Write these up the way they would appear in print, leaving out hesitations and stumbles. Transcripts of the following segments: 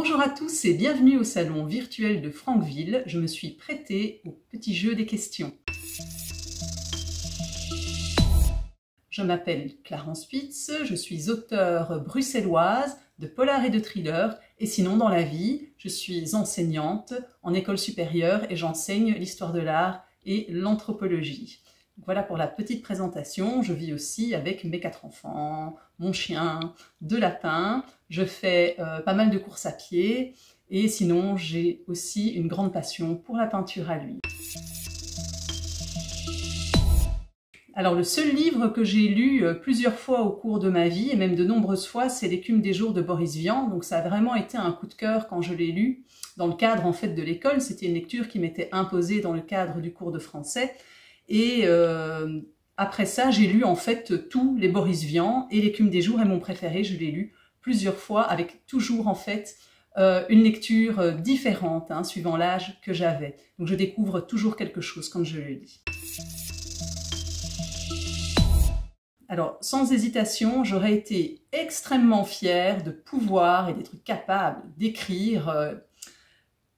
Bonjour à tous et bienvenue au salon virtuel de Franqueville. Je me suis prêtée au petit jeu des questions. Je m'appelle Clarence Pitz, je suis auteure bruxelloise de polar et de thriller, et sinon dans la vie, je suis enseignante en école supérieure et j'enseigne l'histoire de l'art et l'anthropologie. Voilà pour la petite présentation. Je vis aussi avec mes 4 enfants, mon chien, 2 lapins. Je fais pas mal de courses à pied et sinon j'ai aussi une grande passion pour la peinture à l'huile. Alors le seul livre que j'ai lu plusieurs fois au cours de ma vie, et même de nombreuses fois, c'est L'écume des jours de Boris Vian. Donc ça a vraiment été un coup de cœur quand je l'ai lu dans le cadre en fait de l'école. C'était une lecture qui m'était imposée dans le cadre du cours de français. Et après ça, j'ai lu en fait tous les Boris Vian, et L'écume des jours est mon préféré. Je l'ai lu plusieurs fois avec toujours en fait une lecture différente suivant l'âge que j'avais. Donc je découvre toujours quelque chose quand je le lis. Alors, sans hésitation, j'aurais été extrêmement fière de pouvoir et d'être capable d'écrire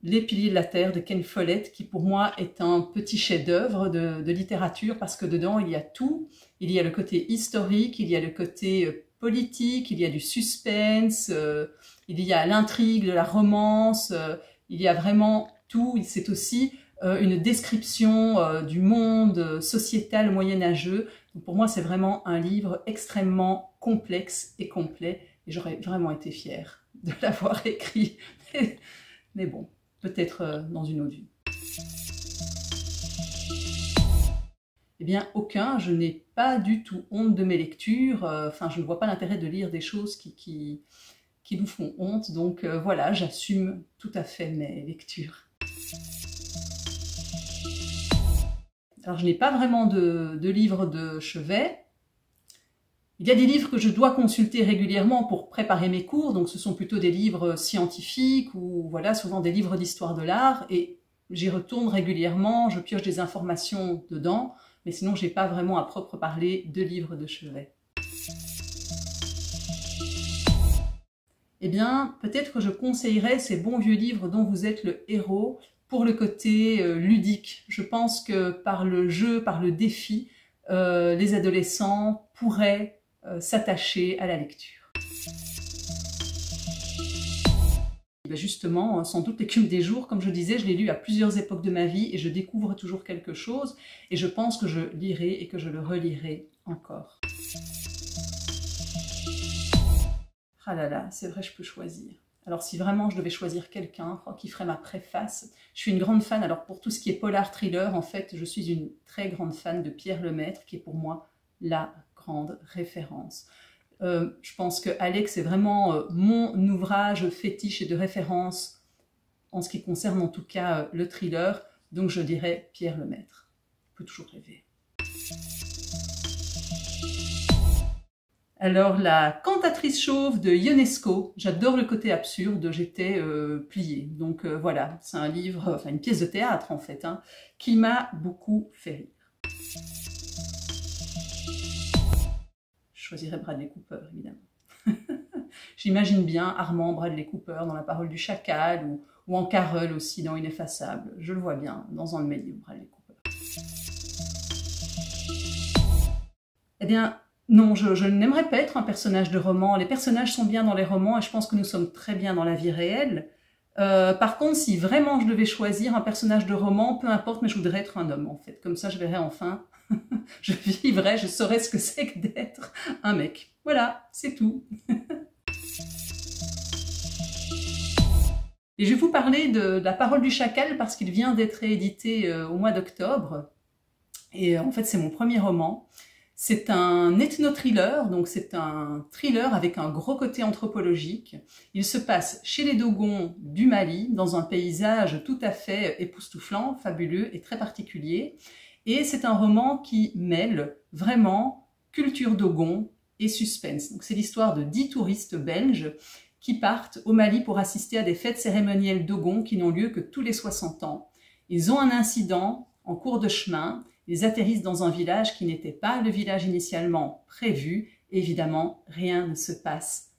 Les piliers de la Terre de Ken Follett, qui pour moi est un petit chef-d'œuvre de littérature, parce que dedans il y a tout. Il y a le côté historique, il y a le côté politique, il y a du suspense, il y a l'intrigue, de la romance, il y a vraiment tout. C'est aussi une description du monde sociétal moyenâgeux. Donc pour moi, c'est vraiment un livre extrêmement complexe et complet, et j'aurais vraiment été fière de l'avoir écrit. Mais bon, peut-être dans une autre vie. Eh bien, aucun, je n'ai pas du tout honte de mes lectures. Enfin, je ne vois pas l'intérêt de lire des choses qui nous font honte. Donc voilà, j'assume tout à fait mes lectures. Alors, je n'ai pas vraiment de livres de chevet. Il y a des livres que je dois consulter régulièrement pour préparer mes cours, donc ce sont plutôt des livres scientifiques ou voilà, souvent des livres d'histoire de l'art, et j'y retourne régulièrement, je pioche des informations dedans, mais sinon je n'ai pas vraiment à proprement parler de livres de chevet. Eh bien, peut-être que je conseillerais ces bons vieux livres dont vous êtes le héros pour le côté ludique. Je pense que par le jeu, par le défi, les adolescents pourraient s'attacher à la lecture. Justement, sans doute L'écume des jours, comme je disais, je l'ai lu à plusieurs époques de ma vie et je découvre toujours quelque chose, et je pense que je lirai et que je le relirai encore. Ah là là, c'est vrai, je peux choisir. Alors si vraiment je devais choisir quelqu'un qui ferait ma préface, je suis une grande fan, alors pour tout ce qui est polar thriller, en fait, je suis une très grande fan de Pierre Lemaitre, qui est pour moi la grande référence. Je pense que Alex est vraiment mon ouvrage fétiche et de référence en ce qui concerne en tout cas le thriller, donc je dirais Pierre Lemaitre. On peut toujours rêver. Alors, La cantatrice chauve de Ionesco, j'adore le côté absurde, j'étais pliée. Donc voilà, c'est un livre, enfin une pièce de théâtre en fait, qui m'a beaucoup fait rire. Je choisirais Bradley Cooper, évidemment. J'imagine bien Armand Bradley Cooper dans La parole du chacal, ou en Carole aussi dans Ineffaçable. Je le vois bien dans un de mes livres, Bradley Cooper. Eh bien, non, je n'aimerais pas être un personnage de roman. Les personnages sont bien dans les romans et je pense que nous sommes très bien dans la vie réelle. Par contre, si vraiment je devais choisir un personnage de roman, peu importe, mais je voudrais être un homme en fait. Comme ça, je verrais enfin, je vivrais, je saurais ce que c'est que d'être un mec. Voilà, c'est tout. Et je vais vous parler de La parole du chacal parce qu'il vient d'être réédité au mois d'octobre. Et en fait, c'est mon premier roman. C'est un ethno-thriller, donc c'est un thriller avec un gros côté anthropologique. Il se passe chez les Dogons du Mali, dans un paysage tout à fait époustouflant, fabuleux et très particulier. Et c'est un roman qui mêle vraiment culture Dogon et suspense. Donc c'est l'histoire de 10 touristes belges qui partent au Mali pour assister à des fêtes cérémonielles Dogon qui n'ont lieu que tous les 60 ans. Ils ont un incident en cours de chemin. Ils atterrissent dans un village qui n'était pas le village initialement prévu. Évidemment, rien ne se passe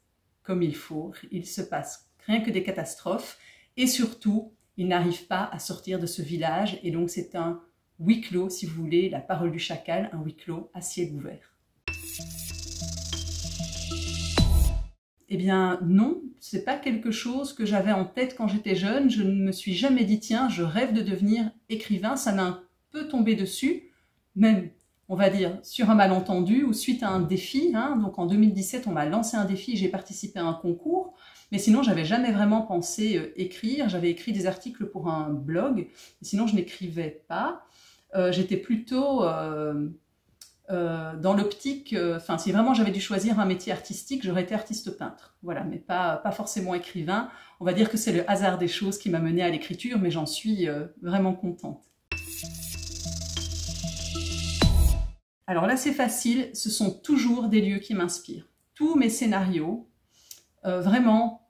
comme il faut. Il se passe rien que des catastrophes. Et surtout, il n'arrive pas à sortir de ce village. Et donc c'est un huis clos, si vous voulez, la parole du chacal, un huis clos à ciel ouvert. Eh bien non, c'est pas quelque chose que j'avais en tête quand j'étais jeune. Je ne me suis jamais dit, tiens, je rêve de devenir écrivain. Ça m'a un peu tombé dessus, même, on va dire, sur un malentendu ou suite à un défi. Donc en 2017, on m'a lancé un défi, j'ai participé à un concours. Mais sinon, j'avais jamais vraiment pensé écrire. J'avais écrit des articles pour un blog, mais sinon je n'écrivais pas. J'étais plutôt dans l'optique, si vraiment j'avais dû choisir un métier artistique, j'aurais été artiste peintre. Voilà, mais pas forcément écrivain. On va dire que c'est le hasard des choses qui m'a menée à l'écriture, mais j'en suis vraiment contente. Alors là, c'est facile, ce sont toujours des lieux qui m'inspirent. Tous mes scénarios, vraiment,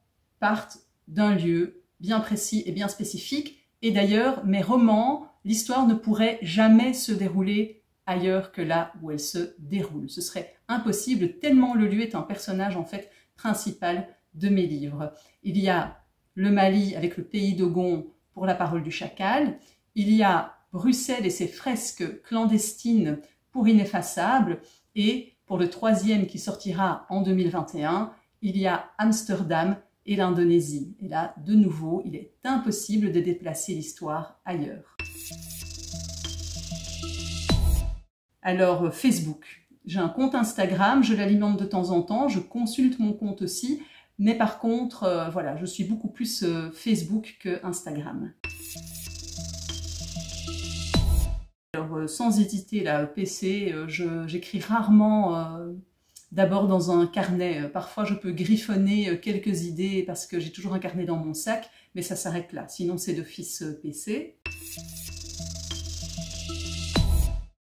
partent d'un lieu bien précis et bien spécifique. Et d'ailleurs, mes romans, l'histoire ne pourrait jamais se dérouler ailleurs que là où elle se déroule. Ce serait impossible, tellement le lieu est un personnage en fait principal de mes livres. Il y a le Mali avec le pays d'Ogon pour la parole du chacal, il y a Bruxelles et ses fresques clandestines pour Ineffaçable, et pour le troisième qui sortira en 2021, il y a Amsterdam et l'Indonésie. Et là, de nouveau, il est impossible de déplacer l'histoire ailleurs. Alors, Facebook. J'ai un compte Instagram, je l'alimente de temps en temps, je consulte mon compte aussi, mais par contre, voilà, je suis beaucoup plus Facebook que Instagram. Alors, sans hésiter, là, PC, j'écris rarement d'abord dans un carnet. Parfois, je peux griffonner quelques idées parce que j'ai toujours un carnet dans mon sac, mais ça s'arrête là. Sinon, c'est d'office PC.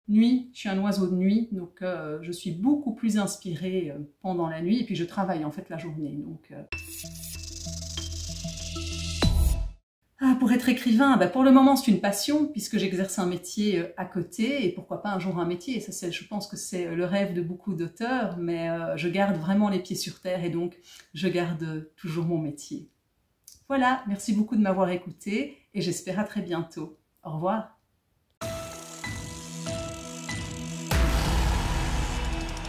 Nuit, je suis un oiseau de nuit, donc je suis beaucoup plus inspirée pendant la nuit, et puis je travaille en fait la journée. Donc, pour être écrivain, pour le moment c'est une passion, puisque j'exerce un métier à côté, et pourquoi pas un jour un métier. Et ça, je pense que c'est le rêve de beaucoup d'auteurs, mais je garde vraiment les pieds sur terre, et donc je garde toujours mon métier. Voilà, merci beaucoup de m'avoir écouté, et j'espère à très bientôt. Au revoir.